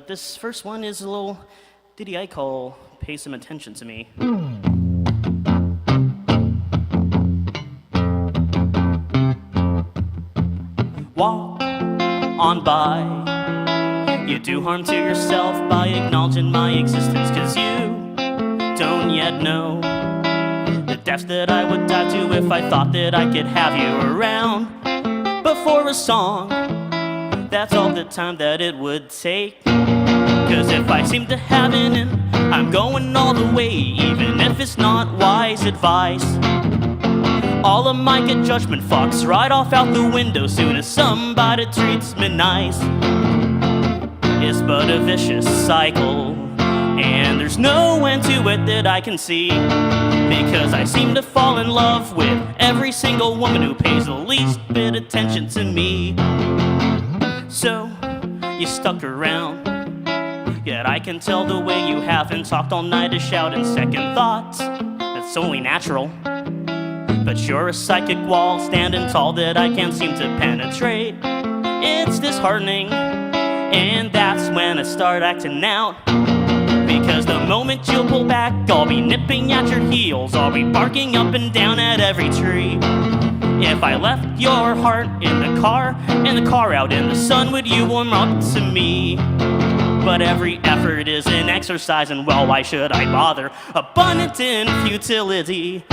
This first one is a little ditty I call Pay Some Attention to Me. Walk on by. You do harm to yourself by acknowledging my existence, 'cause you don't yet know the depths that I would dive to if I thought that I could have you around. But for a song, that's all the time that it would take. 'Cause if I seem to have it in, I'm going all the way, even if it's not wise advice. All of my good judgment fucks right off out the window soon as somebody treats me nice. It's but a vicious cycle, and there's no end to it that I can see. Because I seem to fall in love with every single woman who pays the least bit attention to me. So, you stuck around, yet I can tell the way you haven't talked all night is shouting second thoughts. That's only natural. But you're a psychic wall standing tall that I can't seem to penetrate. It's disheartening, and that's when I start acting out. Because the moment you'll pull back, I'll be nipping at your heels. I'll be barking up and down at every tree. If I left your heart in the car, and the car out in the sun, would you warm up to me? But every effort is an exercise, and well, why should I bother? Abundant in futility.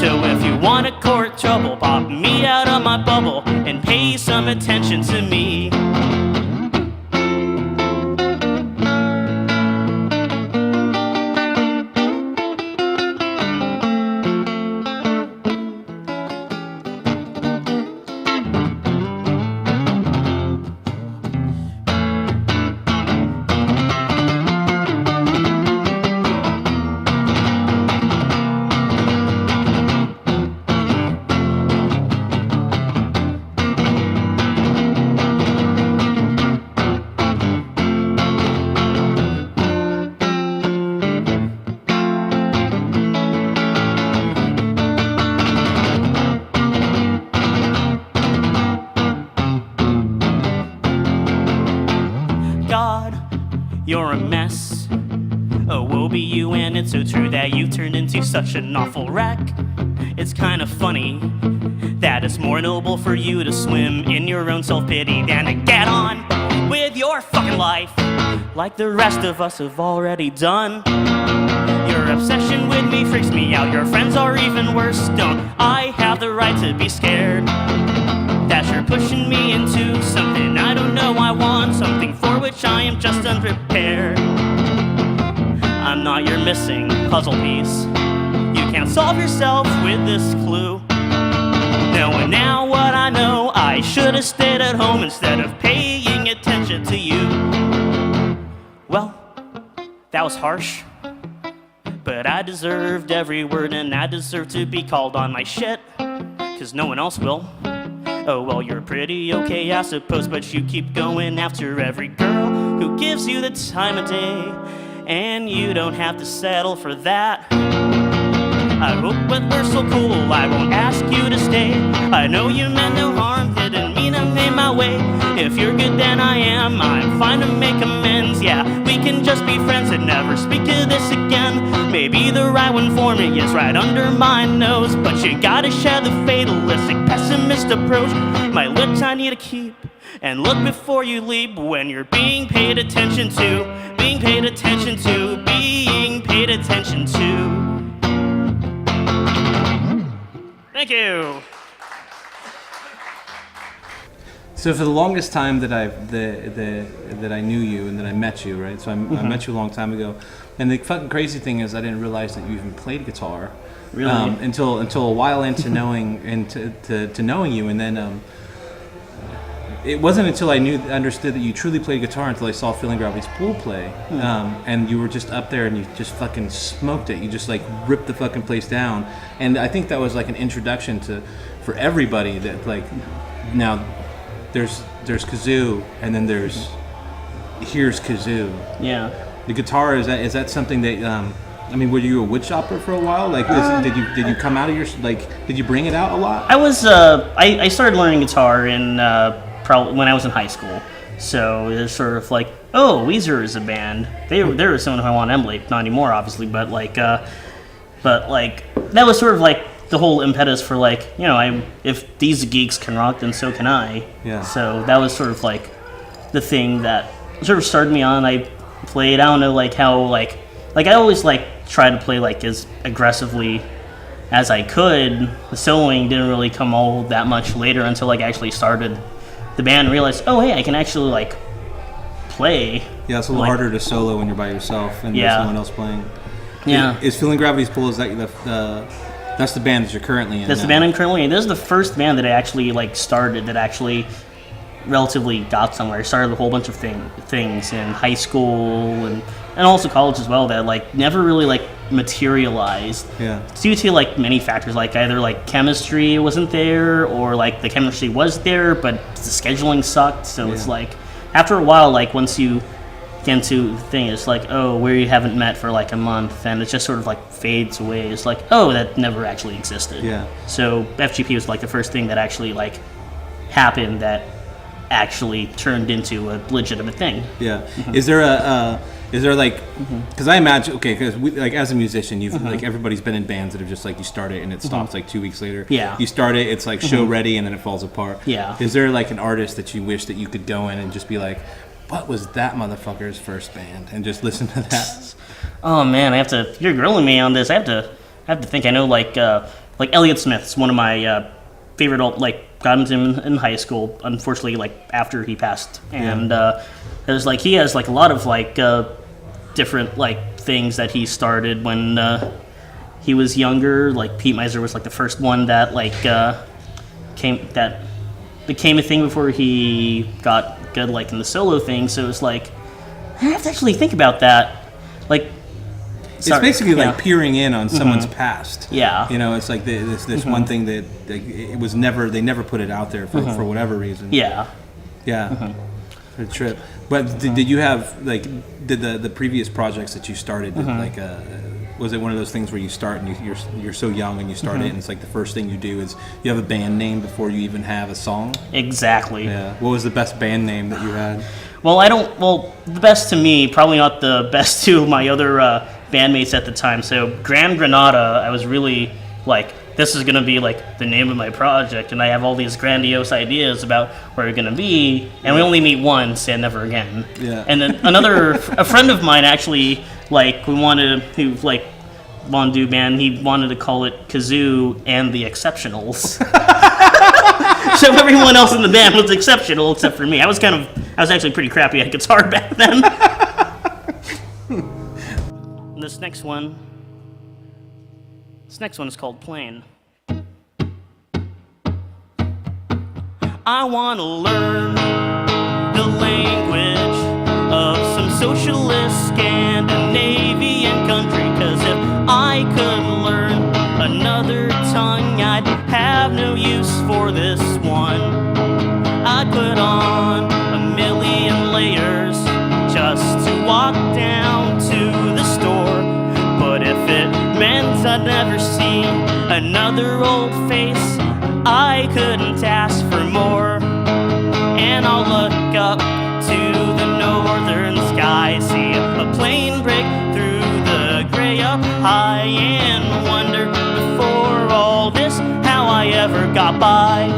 So if you want to court trouble, pop me out of my bubble and pay some attention to me. You're a mess. Oh, woe be you, and it's so true that you turned into such an awful wreck. It's kind of funny that it's more noble for you to swim in your own self-pity than to get on with your fucking life like the rest of us have already done. Your obsession with me freaks me out. Your friends are even worse. Don't I have the right to be scared that you're pushing me into something I don't know I want, something for which I am just unprepared? I'm not your missing puzzle piece. You can't solve yourself with this clue. Knowing now what I know, I should have stayed at home instead of paying attention to you. Well, that was harsh, but I deserved every word, and I deserve to be called on my shit, 'cause no one else will. Oh, well, you're pretty okay, I suppose, but you keep going after every girl who gives you the time of day, and you don't have to settle for that. I hope that we're so cool, I won't ask you to stay. I know you meant no harm, didn't mean I made my way. If you're good, then I am, I'm fine to make amends. Yeah, we can just be friends and never speak of this again. Maybe the right one for me is right under my nose, but you gotta share the fatalistic pessimist approach. My lips I need to keep, and look before you leap when you're being paid attention to, being paid attention to, being paid attention to. Thank you. So for the longest time that I knew you and that I met you, right? So I met you a long time ago, and the fucking crazy thing is I didn't realize that you even played guitar, Really? Until a while into knowing to knowing you, and then it wasn't until I understood that you truly played guitar until I saw Feeling Gravity's Pool play, and you were just up there and you just fucking smoked it. You just like ripped the fucking place down, and I think that was like an introduction for everybody that like now. There's Kazoo, and then here's Kazoo. Yeah. The guitar, is that something that I mean, were you a wood shopper for a while? Like, did you come out of your did you bring it out a lot? I was I started learning guitar in probably when I was in high school. So it's sort of like, oh, Weezer is a band. They were someone who I want to emulate, not anymore, obviously, but that was sort of like the whole impetus for like, if these geeks can rock, then so can I. Yeah. So that was sort of like the thing that sort of started me on. I played, I don't know, like how like I always like tried to play like as aggressively as I could. The soloing didn't really come all that much later until like I actually started the band and realized, oh hey, I can actually like play. Yeah, it's a little harder to solo when you're by yourself and there's no one else playing. Yeah. Is Feeling Gravity's Pull, is that that's the band that you're currently in? That's the band I'm currently in. This is the first band that I actually like started that actually relatively got somewhere. I started a whole bunch of things in high school and also college as well that like never really like materialized. Yeah. Due to like many factors, like either like chemistry wasn't there or like the chemistry was there but the scheduling sucked. So it's like after a while, like once you get into the thing, it's like, oh, we haven't met for like a month and it just sort of like fades away. It's like, oh, that never actually existed. Yeah. So FGP was like the first thing that actually like happened that actually turned into a legitimate thing. Yeah. Is there like, because I imagine, okay, because like as a musician, you've like everybody's been in bands that have just like you start it and it stops like 2 weeks later. Yeah. You start it, it's like show ready, and then it falls apart. Yeah. Is there like an artist that you wish that you could go in and just be like, what was that motherfucker's first band, and just listen to that? Oh man, you're grilling me on this. I have to think. I know like Elliott Smith's one of my favorite got into him in high school, unfortunately like after he passed, and there's like he has like a lot of like different like things that he started when he was younger. Like Pete Miser was like the first one that like became a thing before he got good like in the solo thing. So it's like I have to actually think about that. Like it's basically like peering in on someone's past. Yeah. It's like this one thing that it was they never put it out there for whatever reason. Yeah. Yeah. For a trip. But did you have like did the previous projects that you started like was it one of those things where you start and you're so young and you start it and it's like the first thing you do is you have a band name before you even have a song? Exactly. Yeah. What was the best band name that you had? Well, the best to me, probably not the best to my other bandmates at the time. So Grand Granada, I was really like, this is going to be like the name of my project, and I have all these grandiose ideas about where we're going to be, and we only meet once and never again. Yeah. And then a friend of mine actually, like, wanted to do a band. He wanted to call it Kazoo and the Exceptionals. So everyone else in the band was exceptional except for me. I was actually pretty crappy at guitar back then. This next one is called Plain. I want to learn the language of some socialist Scandinavian country, 'cause if I could learn another tongue, I'd have no use for this one. I'd put on a million layers just to walk down to the store. But if it meant I'd never see another old face, I couldn't ask for more. And I'll look up to the northern sky, see a plane break through the gray up high, and wonder before all this how I ever got by.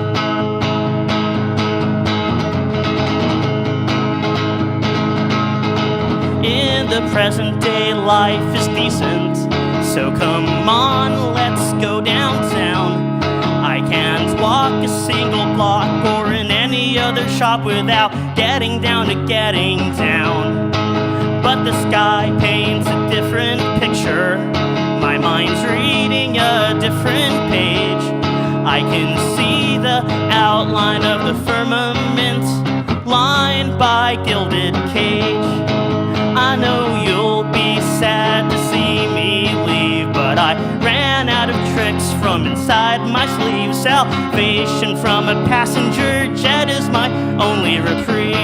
In the present day, life is decent, so come on, let's go downtown. I can't walk a single block or in any other shop without getting down to getting down. But the sky paints a different picture, my mind's reading a different page. I can see the outline of the firmament lined by gilded cage. I know you'll be sad to see me leave, but I ran out of tricks from inside my sleeve. Salvation from a passenger jet is my only reprieve.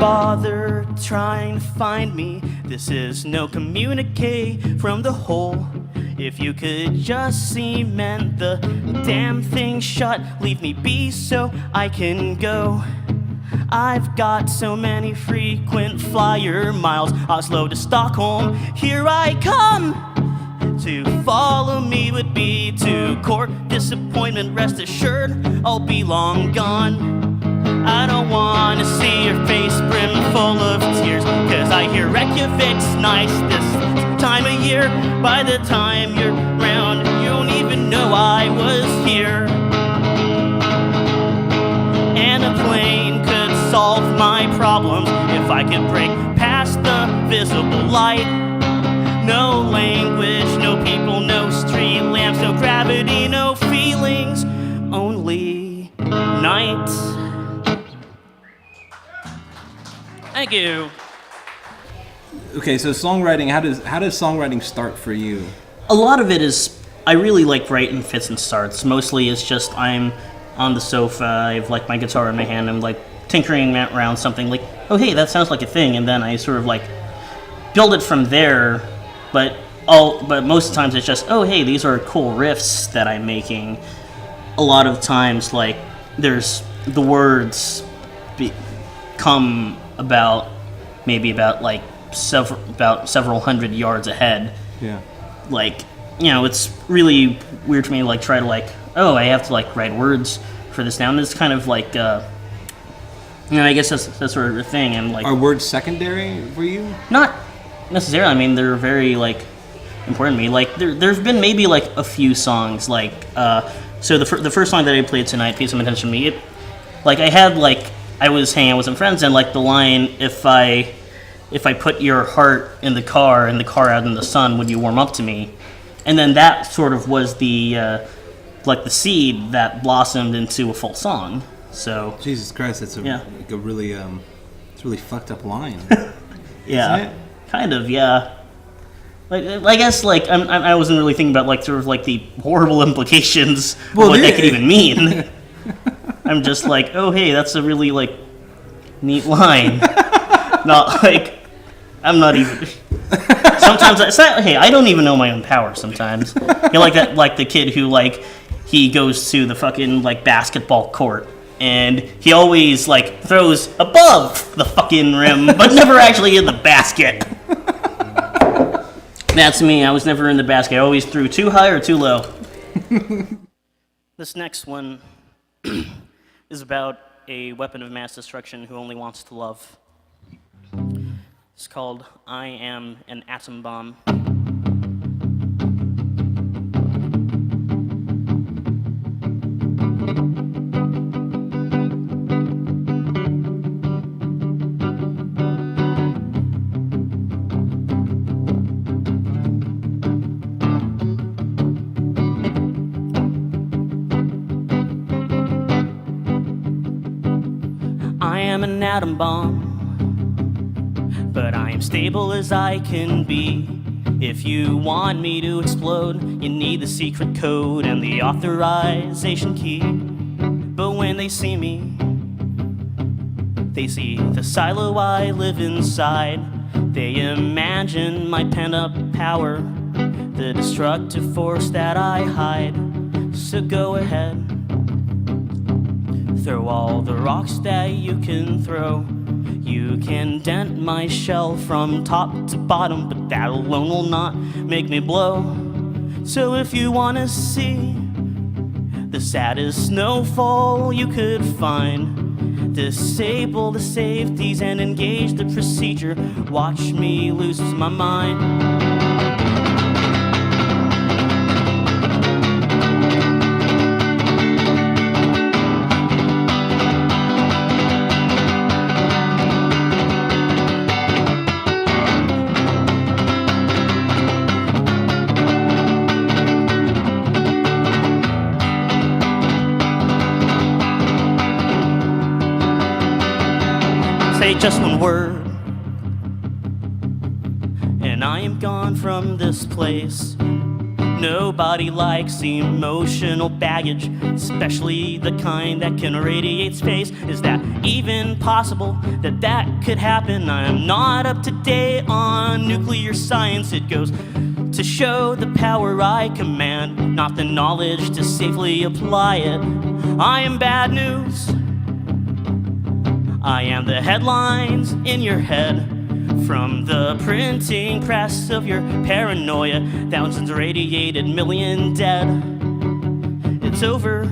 bother trying to find me. This is no communique from the whole. If you could just cement the damn thing shut, leave me be so I can go. I've got so many frequent flyer miles, Oslo to Stockholm, here I come. To follow me would be to court disappointment, rest assured I'll be long gone. I don't wanna see your face brim full of tears, cause I hear Reykjavik's nice this time of year. By the time you're round, you don't even know I was here. And a plane could solve my problems if I could break past the visible light. No language, no people, no street lamps, no gravity, no feelings, only night. Thank you. Okay, so songwriting. How does songwriting start for you? A lot of it is, I really like writing fits and starts. Mostly it's just I'm on the sofa, I have like my guitar in my hand, I'm like tinkering around something like, oh hey, that sounds like a thing, and then I sort of like build it from there. But most of the times it's just, oh hey, these are cool riffs that I'm making. A lot of times, like, there's the words come about several hundred yards ahead. Yeah. Like, you know, it's really weird to me, like, try to like, oh, I have to like write words for this now, and it's kind of like, you know, I guess that's sort of the thing. And like, are words secondary for you? Not necessarily. I mean, they're very like important to me. Like there's been maybe like a few songs like so the first song that I played tonight, Pay Some Attention to Me, I was hanging out with some friends, and like the line, if I put your heart in the car out in the sun, would you warm up to me? And then that sort of was the like the seed that blossomed into a full song. So Jesus Christ, that's like a really it's a really fucked up line. Yeah. Isn't it? Kind of, yeah. Like, I guess, like, I wasn't really thinking about, like, sort of, like, the horrible implications of what that could even mean. I'm just like, oh, hey, that's a really, like, neat line. Not, like, I'm not even... Sometimes, hey, I don't even know my own power sometimes. You're like that, like, the kid who, like, he goes to the fucking, like, basketball court, and he always, like, throws above the fucking rim, but never actually in the basket. That's me. I was never in the basket. I always threw too high or too low. This next one is about a weapon of mass destruction who only wants to love. It's called I Am an Atom Bomb. I am an atom bomb, but I am stable as I can be. If you want me to explode, you need the secret code and the authorization key. But when they see me, they see the silo I live inside. They imagine my pent-up power, the destructive force that I hide. So go ahead, throw all the rocks that you can throw. You can dent my shell from top to bottom, but that alone will not make me blow. So if you wanna see the saddest snowfall you could find, disable the safeties and engage the procedure. Watch me lose my mind. Say just one word, and I am gone from this place. Nobody likes emotional baggage, especially the kind that can radiate space. Is that even possible that that could happen? I'm not up to date on nuclear science. It goes to show the power I command, not the knowledge to safely apply it. I am bad news. I am the headlines in your head. From the printing press of your paranoia, thousands radiated, million dead. It's over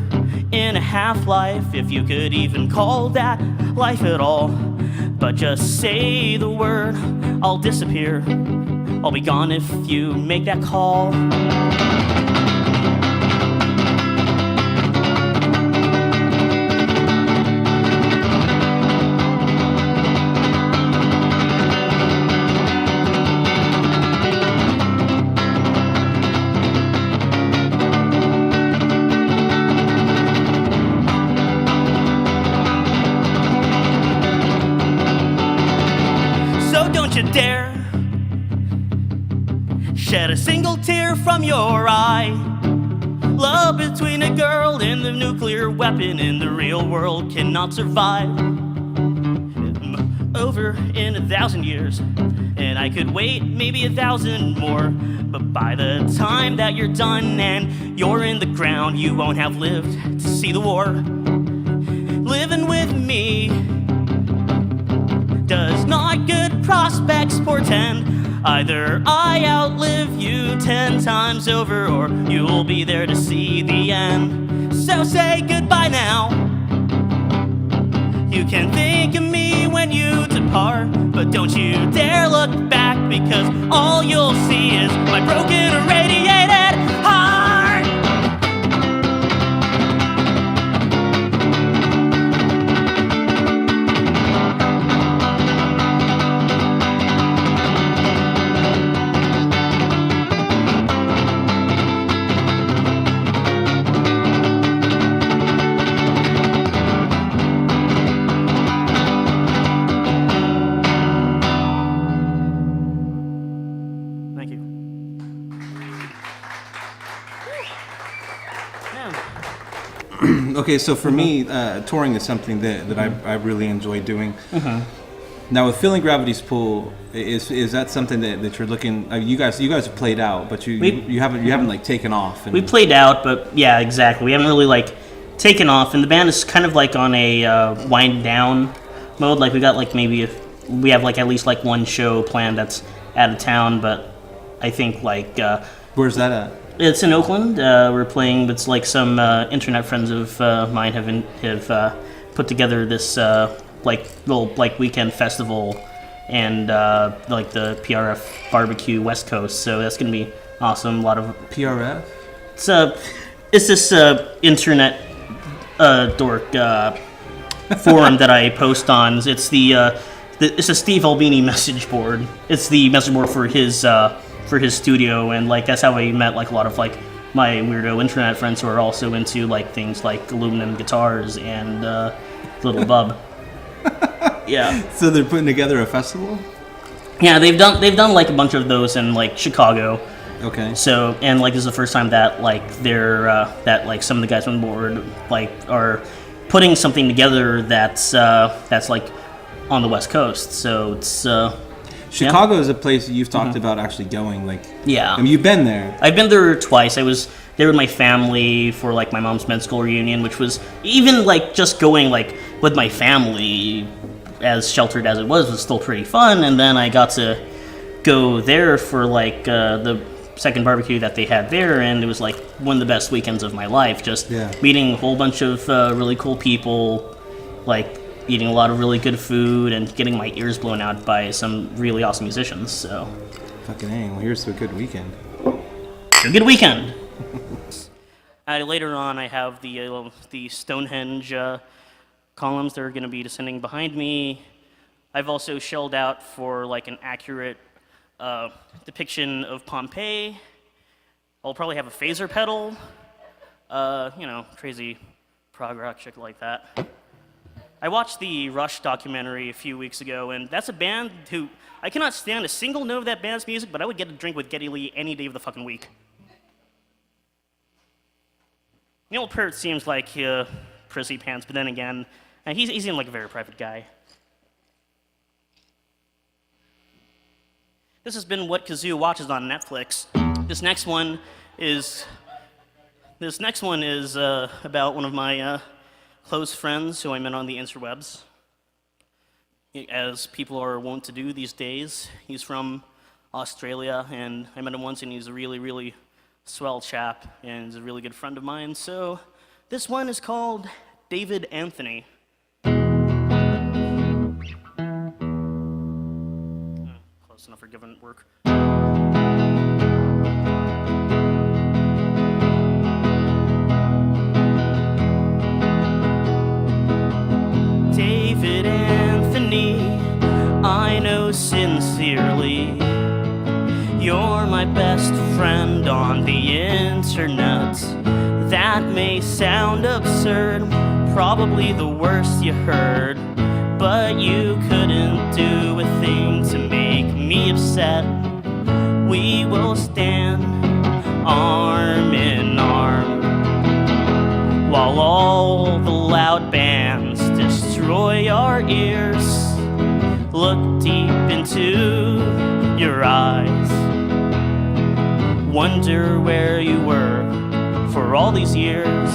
in a half-life, if you could even call that life at all. But just say the word, I'll disappear. I'll be gone if you make that call. Don't you dare shed a single tear from your eye. Love between a girl and the nuclear weapon in the real world cannot survive. Over in 1,000 years, and I could wait maybe 1,000 more. But by the time that you're done and you're in the ground, you won't have lived to see the war. Living with me does not good prospects portend. Either I outlive you 10 times over, or you'll be there to see the end. So say goodbye now. You can think of me when you depart, but don't you dare look back, because all you'll see is my broken, irradiated heart. Okay, so for me, touring is something that I really enjoy doing. Now with Feeling Gravity's Pull, is that something that you're looking? You guys have played out, but you haven't like taken off. We played out, but yeah, exactly. We haven't really like taken off, and the band is kind of like on a wind down mode. Like we got like we have like at least like one show planned that's out of town, but I think like where's that at? It's in Oakland. We're playing. It's like some internet friends of mine have put together this like little like weekend festival, and like the PRF barbecue West Coast. So that's gonna be awesome. A lot of PRF. It's this internet dork forum that I post on. It's it's a Steve Albini message board. It's the message board for his studio, and like that's how I met like a lot of like my weirdo internet friends who are also into like things like aluminum guitars and Little Bub. Yeah. So they're putting together a festival? Yeah, they've done like a bunch of those in like Chicago. Okay. So, and like this is the first time that like they're that like some of the guys on the board like are putting something together that's like on the West Coast. So it's Chicago is a place that you've talked about actually going. Like, yeah, I mean, you've been there. I've been there twice. I was there with my family for like my mom's med school reunion, which was even like just going like with my family, as sheltered as it was still pretty fun. And then I got to go there for like the second barbecue that they had there, and it was like one of the best weekends of my life. Just meeting a whole bunch of really cool people, like eating a lot of really good food and getting my ears blown out by some really awesome musicians. So fucking A, well, here's to a good weekend. A good weekend. Later on, I have the Stonehenge columns that are going to be descending behind me. I've also shelled out for like an accurate depiction of Pompeii. I'll probably have a phaser pedal, crazy prog rock shit like that. I watched the Rush documentary a few weeks ago, and that's a band who I cannot stand a single note of that band's music, but I would get a drink with Geddy Lee any day of the fucking week. Pert seems like prissy pants, but then again, he seemed like a very private guy. This has been what Kazoo watches on Netflix. This next one is about one of my close friends who I met on the interwebs, as people are wont to do these days. He's from Australia, and I met him once, and he's a really, really swell chap, and he's a really good friend of mine. So this one is called David Anthony. Close enough for government work. David Anthony, I know sincerely you're my best friend on the internet. That may sound absurd, probably the worst you heard, but you couldn't do a thing to make me upset. We will stand arm in arm while all the loud bands destroy our ears. Look deep into your eyes, wonder where you were for all these years.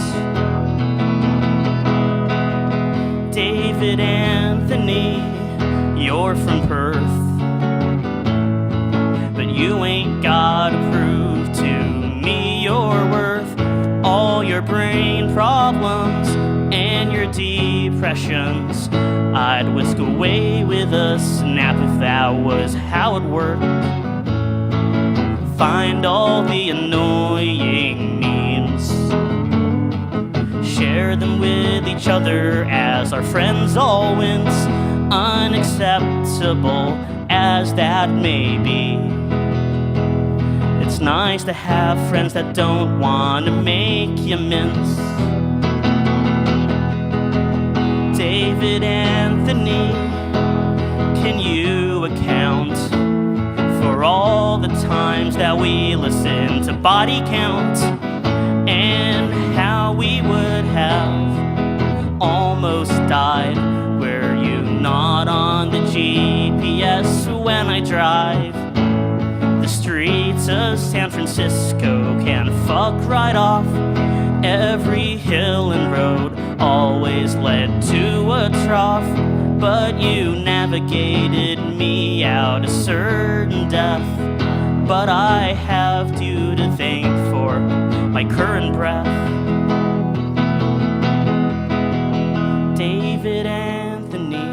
David Anthony, you're from Perth, but you ain't gotta prove to me your worth. All your brain problems and your depressions, I'd whisk away with a snap if that was how it worked. Find all the annoying memes, share them with each other as our friends all wince. Unacceptable as that may be, it's nice to have friends that don't want to make you mince. David Anthony, can you account for all the times that we listen to Body Count, and how we would have almost died were you not on the GPS when I drive? The streets of San Francisco can fuck right off. Every hill and road always led to a trough, but you navigated me out of certain death. But I have you to thank for my current breath. David Anthony,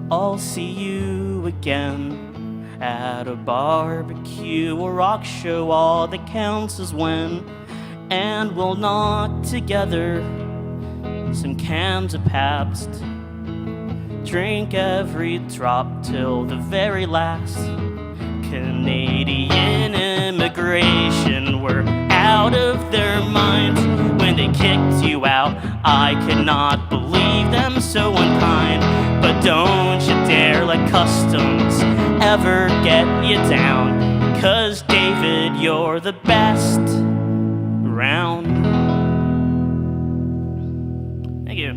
I'll see you again at a barbecue or rock show. All that counts is when, and we'll knock together some cans of Pabst. Drink every drop till the very last. Canadian immigration were out of their minds when they kicked you out. I could not believe them so unkind. But don't you dare let customs ever get you down, 'cause David, you're the best around. Thank you.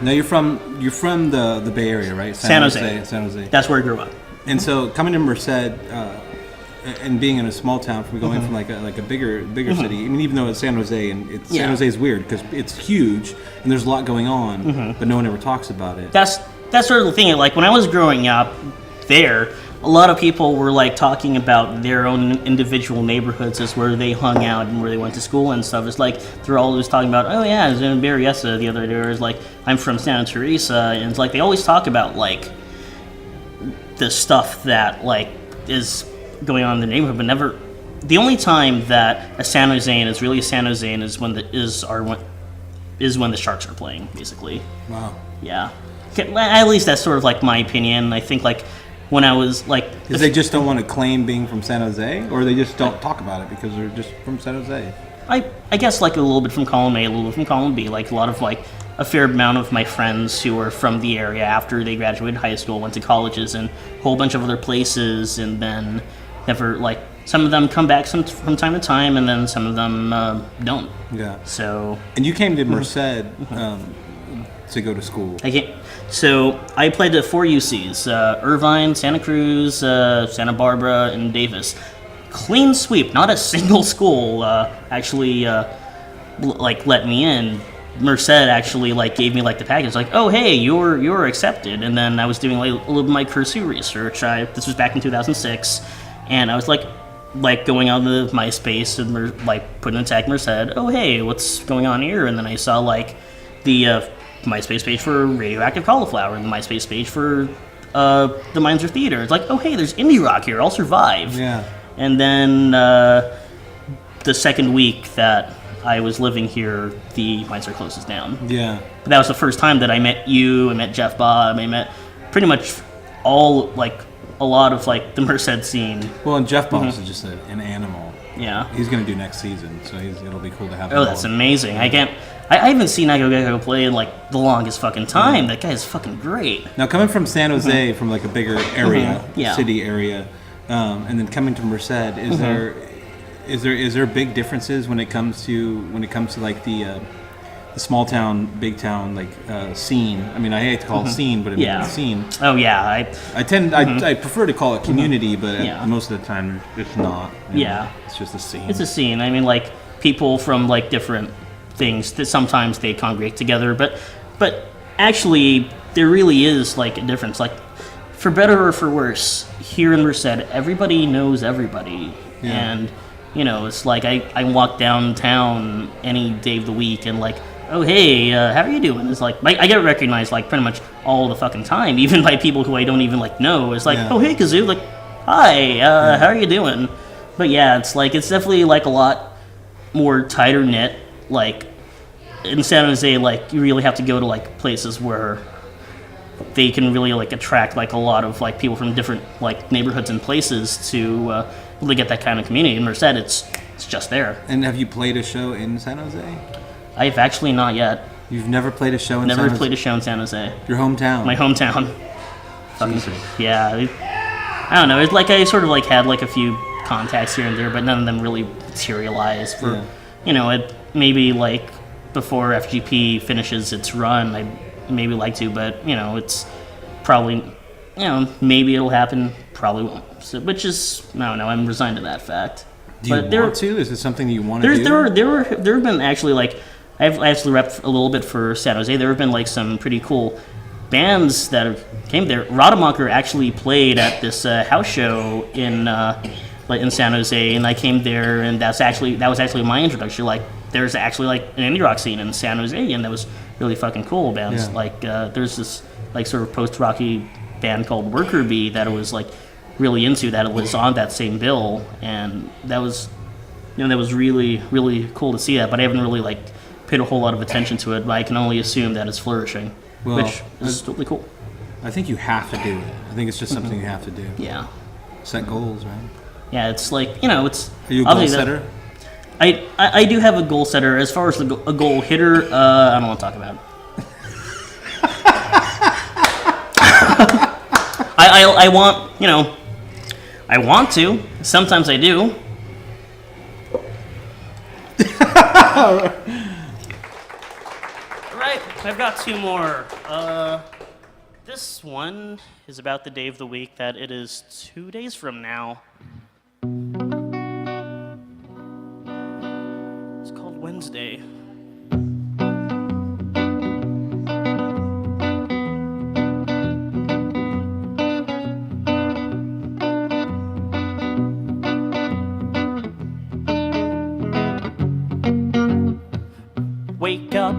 Now you're from the Bay Area, right? San Jose. San Jose. That's where I grew up. And so coming to Merced, and being in a small town, from going from like a bigger city. I mean, even though it's San Jose, and San Jose is weird because it's huge and there's a lot going on, but no one ever talks about it. That's sort of the thing. Like when I was growing up there, a lot of people were like talking about their own individual neighborhoods as where they hung out and where they went to school and stuff. It's like they're always talking about, oh yeah, I was in Berryessa the other day. Or it's like, I'm from Santa Teresa, and it's like they always talk about like the stuff that like is going on in the neighborhood, but never. The only time that a San Josean is really a San Josean is when the Sharks are playing, basically. Wow. Yeah. At least that's sort of like my opinion. I think like when I was like, because they just don't want to claim being from San Jose, or they just don't talk about it because they're just from San Jose. I guess like a little bit from column A, a little bit from column B. Like a lot of like a fair amount of my friends who were from the area after they graduated high school went to colleges and a whole bunch of other places, and then never like some of them come back from time to time, and then some of them don't. Yeah. So. And you came to Merced to go to school. So I played at 4 UCs: Irvine, Santa Cruz, Santa Barbara, and Davis. Clean sweep. Not a single school actually let me in. Merced actually gave me the package, oh hey, you're accepted. And then I was doing a little bit of my Kazoo research. This was back in 2006, and I was going on the MySpace and putting in tag Merced. Oh hey, what's going on here? And then I saw the MySpace page for Radioactive Cauliflower and the MySpace page for the Mines of Theater. It's oh hey, there's indie rock here. I'll survive. Yeah. And then the second week that I was living here, the Mines closes down. Yeah. But that was the first time that I met you. I met Jeff Bob. I met pretty much all a lot of the Merced scene. Well, and Jeff Bob is just an animal. Yeah. He's going to do next season, so it'll be cool to have him. Oh, that's amazing. I haven't seen Nico Gecko play in the longest fucking time. That guy is fucking great. Now, coming from San Jose, from a bigger area, Yeah. city area, and then coming to Merced, is there big differences when it comes to the small town, big town scene? I mean, I hate to call it scene, but Yeah. it's scene. Oh yeah, I prefer to call it community, but Yeah. most of the time it's not. Yeah. It's just a scene. it's a scene. I mean, people from different things that sometimes they congregate together, but actually there really is a difference. For better or for worse, here in Merced, everybody knows everybody, Yeah. and it's I walk downtown any day of the week and oh hey, how are you doing? It's I get recognized pretty much all the fucking time, even by people who I don't even know. It's Yeah. oh hey Kazoo, hi, how are you doing? But yeah, it's it's definitely a lot more tighter knit. In San Jose, you really have to go to places where they can really attract a lot of people from different neighborhoods and places to really get that kind of community. In Merced, it's just there. And have you played a show in San Jose? I've actually not yet. You've never played a show in San Jose? Never played a show in San Jose. Your hometown? My hometown. Jesus. Yeah. I don't know. It's I sort of had a few contacts here and there, but none of them really materialized. For it maybe before FGP finishes its run, I maybe like to, but it's probably maybe it'll happen, probably won't. So, which is I don't know. I'm resigned to that fact. Do you want to? Is it something that you want to do? There have been actually I've actually repped a little bit for San Jose. There have been some pretty cool bands that have came there. Rademacher actually played at this house show in San Jose, and I came there, and that was actually my introduction. There's actually an indie rock scene in San Jose, and that was really fucking cool. Bands there's this sort of post rocky band called Worker Bee that I was really into, that was on that same bill, and that was that was really really cool to see that. But I haven't really paid a whole lot of attention to it. But I can only assume that it's flourishing, which is totally cool. I think you have to do it. I think it's just something you have to do. Yeah. Set goals, right? Yeah, it's it's. Are you a goal setter? I do have a goal setter. As far as a goal hitter, I don't want to talk about it. I want, I want to. Sometimes I do. Right, I've got two more. This one is about the day of the week that it is 2 days from now. It's called Wednesday. Wake up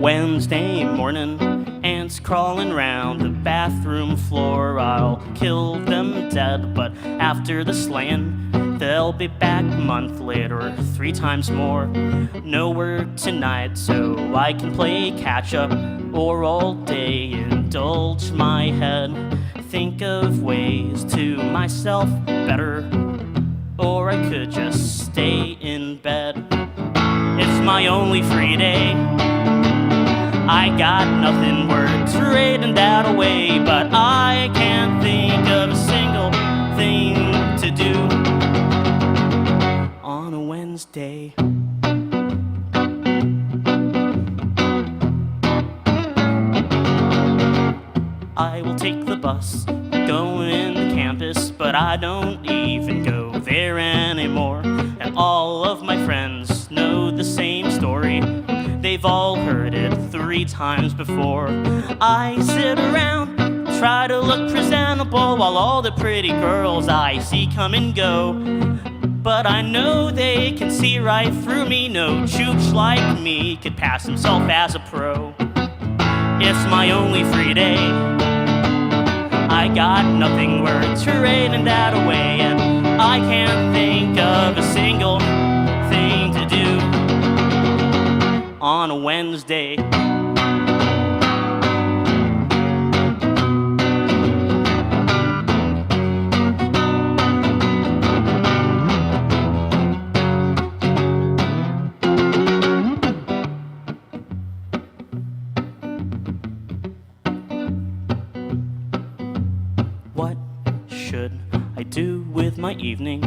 Wednesday morning, ants crawling round the bathroom floor. I'll kill them dead, but after the slaying, they'll be back a month later, 3 times more. No work tonight, so I can play catch up, or all day indulge my head. Think of ways to myself better, or I could just stay in bed. It's my only free day. I got nothing worth trading that away, but I can't think of a single thing to do. Wednesday. I will take the bus going to campus, but I don't even go there anymore. And all of my friends know the same story. They've all heard it 3 times before. I sit around, try to look presentable, while all the pretty girls I see come and go. But I know they can see right through me. No chooch like me could pass himself as a pro. It's my only free day. I got nothing worth trading that away, and I can't think of a single thing to do on a Wednesday. What should I do with my evening?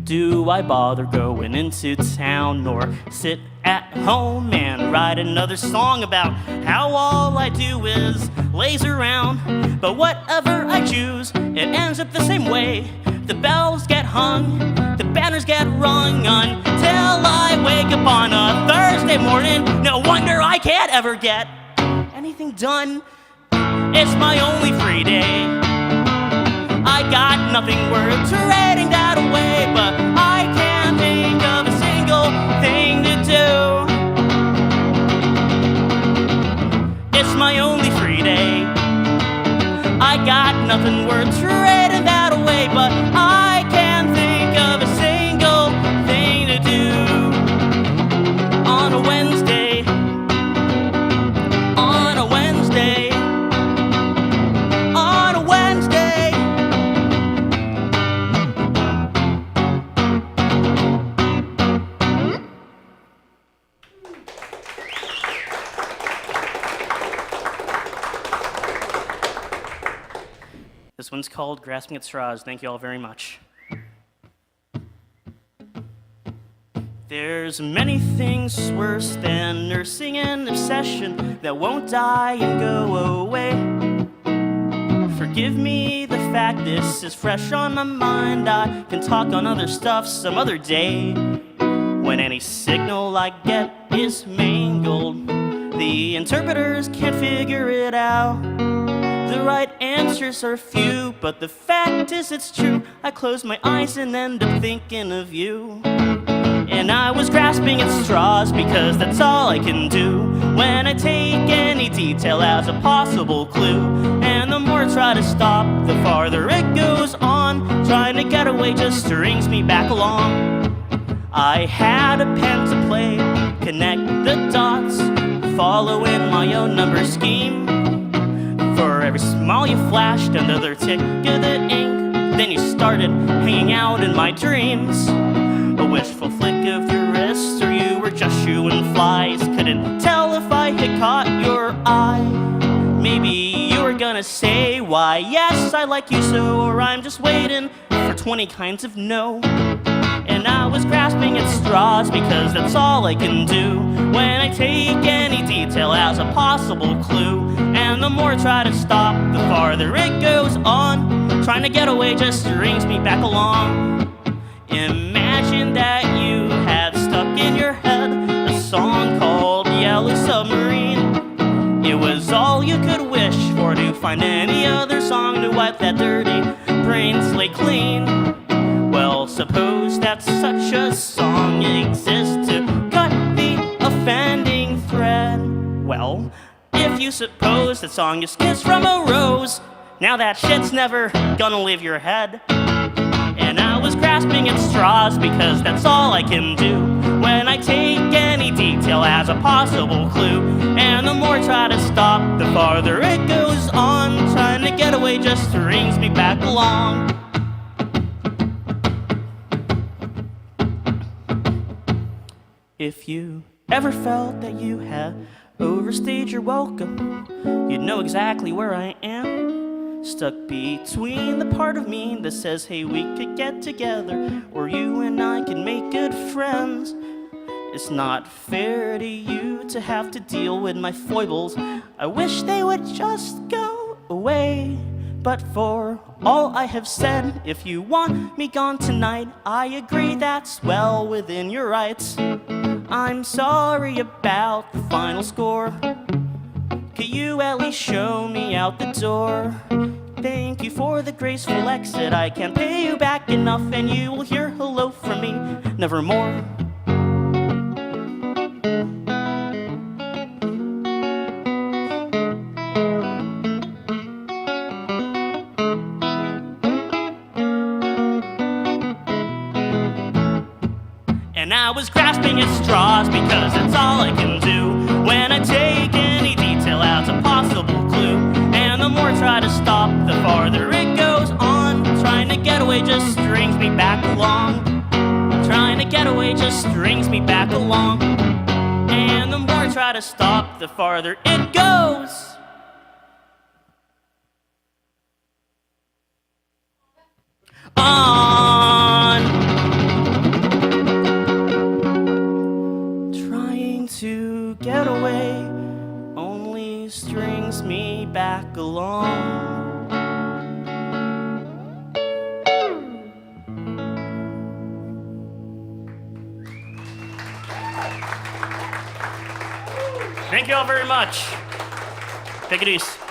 Do I bother going into town, or sit at home and write another song about how all I do is laze around? But whatever I choose, it ends up the same way. The bells get hung, the banners get rung, until I wake up on a Thursday morning. No wonder I can't ever get anything done. It's my only free day. I got nothing worth trading that away, but I can't think of a single thing to do. It's my only free day. I got nothing worth trading that away, but I can't think of a single thing to do on a Wednesday. On a Wednesday. On a Wednesday. This one's called Grasping at Straws. Thank you all very much. There's many things worse than nursing an obsession that won't die and go away. Forgive me the fact this is fresh on my mind. I can talk on other stuff some other day. When any signal I get is mangled, the interpreters can't figure it out. The right answers are few, but the fact is it's true. I close my eyes and end up thinking of you. And I was grasping at straws because that's all I can do when I take any detail as a possible clue. And the more I try to stop, the farther it goes on. Trying to get away just strings me back along. I had a pen to play, connect the dots, following my own number scheme. For every smile you flashed, another tick of the ink. Then you started hanging out in my dreams. A wishful flick of your wrist, or you were just shooing flies. Couldn't tell if I had caught your eye. Maybe you were gonna say why yes, I like you so, or I'm just waiting for 20 kinds of no. And I was grasping at straws because that's all I can do when I take any detail as a possible clue. And the more I try to stop, the farther it goes on. Trying to get away just brings me back along. Imagine that you had stuck in your head a song called Yellow Submarine. It was all you could wish for, to find any other song to wipe that dirty brain slate clean. Well, suppose that such a song exists to cut the offending thread. Well, if you suppose that song is Kiss from a Rose, now that shit's never gonna leave your head. And I was grasping at straws because that's all I can do when I take any detail as a possible clue. And the more I try to stop, the farther it goes on. Trying to get away just brings me back along. If you ever felt that you had overstayed your welcome, you'd know exactly where I am. stuck between the part of me that says, hey, we could get together, or you and I can make good friends. It's not fair to you to have to deal with my foibles. I wish they would just go away. But for all I have said, if you want me gone tonight, I agree that's well within your rights. I'm sorry about the final score. Could you at least show me out the door? Thank you for the graceful exit. I can't pay you back enough, and you will hear hello from me nevermore. And I was grasping at straws because that's all I can do when I take any detail out's a possible clue. And the more I try to stop, the farther it goes on. Trying to get away just strings me back along. Trying to get away just strings me back along. And the more I try to stop, the farther it goes. On. To get away only strings me back along. Thank you all very much. Take it easy.